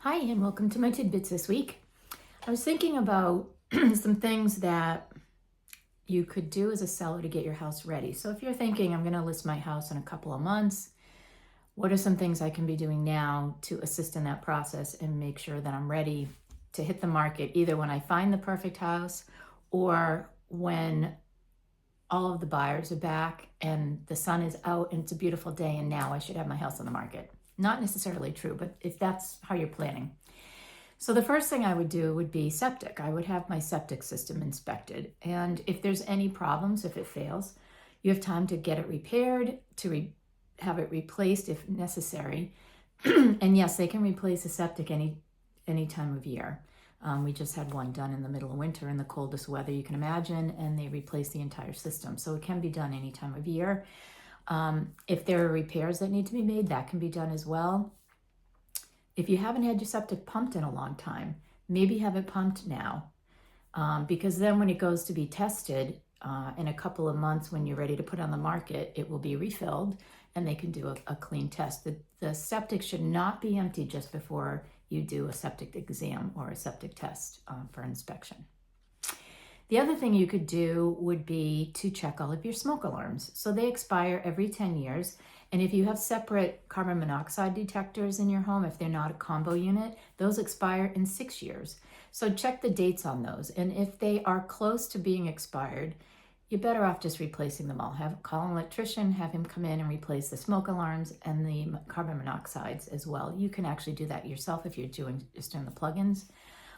Hi, and welcome to my Tidbits this week. I was thinking about some things that you could do as a seller to get your house ready. So if you're thinking, I'm going to list my house in a couple of months, what are some things I can be doing now to assist in that process and make sure that I'm ready to hit the market, either when I find the perfect house or when all of the buyers are back and the sun is out and it's a beautiful day and now I should have my house on the market. Not necessarily true, but if that's how you're planning. So the first thing I would do would be septic. I would have my septic system inspected. And if there's any problems, if it fails, you have time to get it repaired, to have it replaced if necessary. And yes, they can replace a septic any time of year. We just had one done in the middle of winter in the coldest weather you can imagine, and they replaced the entire system. So it can be done any time of year. If there are repairs that need to be made, that can be done as well. If you haven't had your septic pumped in a long time, maybe have it pumped now, because then when it goes to be tested in a couple of months when you're ready to put on the market, it will be refilled and they can do a clean test. The septic should not be empty just before you do a septic exam or a septic test for inspection. The other thing you could do would be to check all of your smoke alarms. So they expire every 10 years. And if you have separate carbon monoxide detectors in your home, if they're not a combo unit, those expire in 6 years. So check the dates on those. And if they are close to being expired, you're better off just replacing them all. Call an electrician, have him come in and replace the smoke alarms and the carbon monoxides as well. You can actually do that yourself if you're just doing the plugins,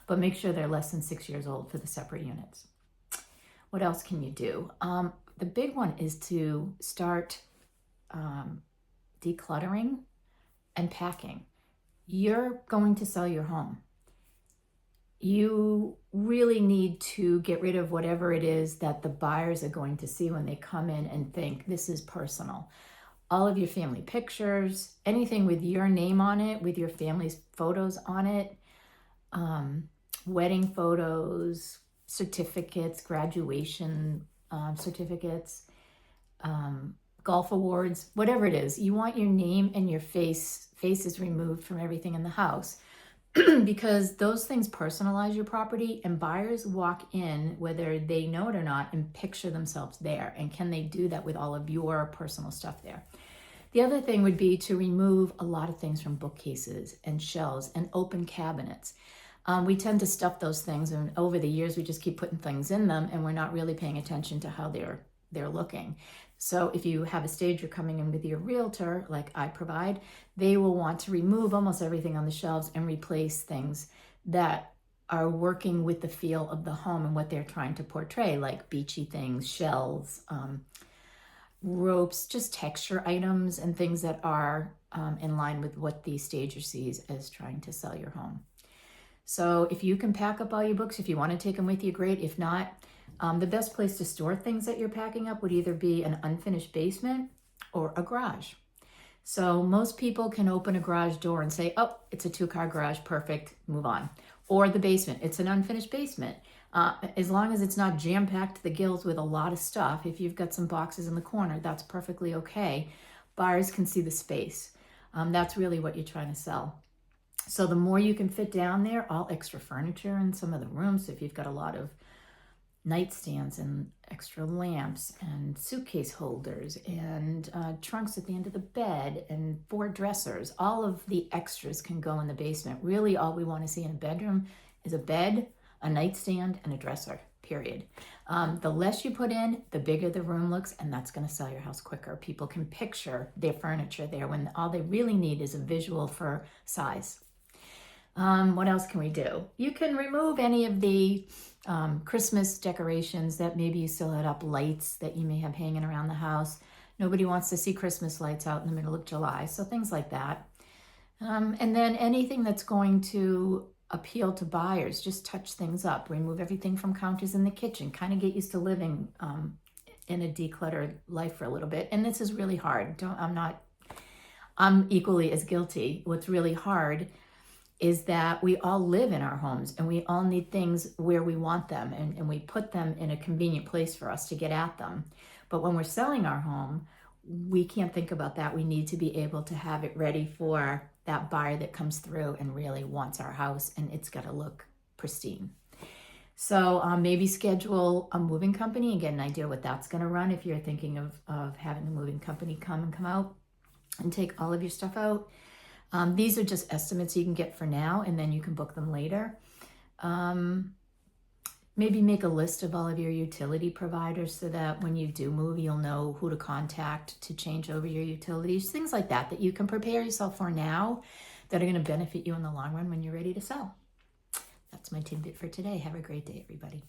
but make sure they're less than 6 years old for the separate units. What else can you do? The big one is to start decluttering and packing. You're going to sell your home. You really need to get rid of whatever it is that the buyers are going to see when they come in and think this is personal. All of your family pictures, anything with your name on it, with your family's photos on it, wedding photos, certificates, graduation certificates, golf awards, whatever it is. You want your name and your faces removed from everything in the house because those things personalize your property, and buyers walk in, whether they know it or not, and picture themselves there. And can they do that with all of your personal stuff there? The other thing would be to remove a lot of things from bookcases and shelves and open cabinets. We tend to stuff those things, and over the years we just keep putting things in them and we're not really paying attention to how they're looking. So if you have a stage you're coming in with your realtor, like I provide, they will want to remove almost everything on the shelves and replace things that are working with the feel of the home and what they're trying to portray, like beachy things, shelves, ropes, just texture items and things that are in line with what the stager sees as trying to sell your home. So if you can pack up all your books, if you want to take them with you, great. If not, the best place to store things that you're packing up would either be an unfinished basement or a garage. So most people can open a garage door and say, oh, it's a 2-car garage, perfect, move on. Or the basement, it's an unfinished basement. As long as it's not jam-packed to the gills with a lot of stuff, if you've got some boxes in the corner, that's perfectly okay. Buyers can see the space. That's really what you're trying to sell. So the more you can fit down there, all extra furniture in some of the rooms, if you've got a lot of nightstands and extra lamps and suitcase holders and trunks at the end of the bed and 4 dressers, all of the extras can go in the basement. Really all we want to see in a bedroom is a bed, a nightstand, and a dresser, period. The less you put in, the bigger the room looks, and that's going to sell your house quicker. People can picture their furniture there when all they really need is a visual for size. What else can we do? You can remove any of the Christmas decorations that maybe you still had up, lights that you may have hanging around the house. Nobody wants to see Christmas lights out in the middle of July, so things like that. And then anything that's going to appeal to buyers, just touch things up. Remove everything from counters in the kitchen. Kind of get used to living in a decluttered life for a little bit. And this is really hard. I'm equally as guilty. What's really hard is that we all live in our homes and we all need things where we want them, and we put them in a convenient place for us to get at them. But when we're selling our home, we can't think about that. We need to be able to have it ready for that buyer that comes through and really wants our house, and it's got to look pristine. So maybe schedule a moving company and get an idea what that's going to run if you're thinking of having a moving company come out and take all of your stuff out. These are just estimates you can get for now, and then you can book them later. Maybe make a list of all of your utility providers so that when you do move, you'll know who to contact to change over your utilities. Things like that that you can prepare yourself for now that are going to benefit you in the long run when you're ready to sell. That's my tidbit for today. Have a great day, everybody.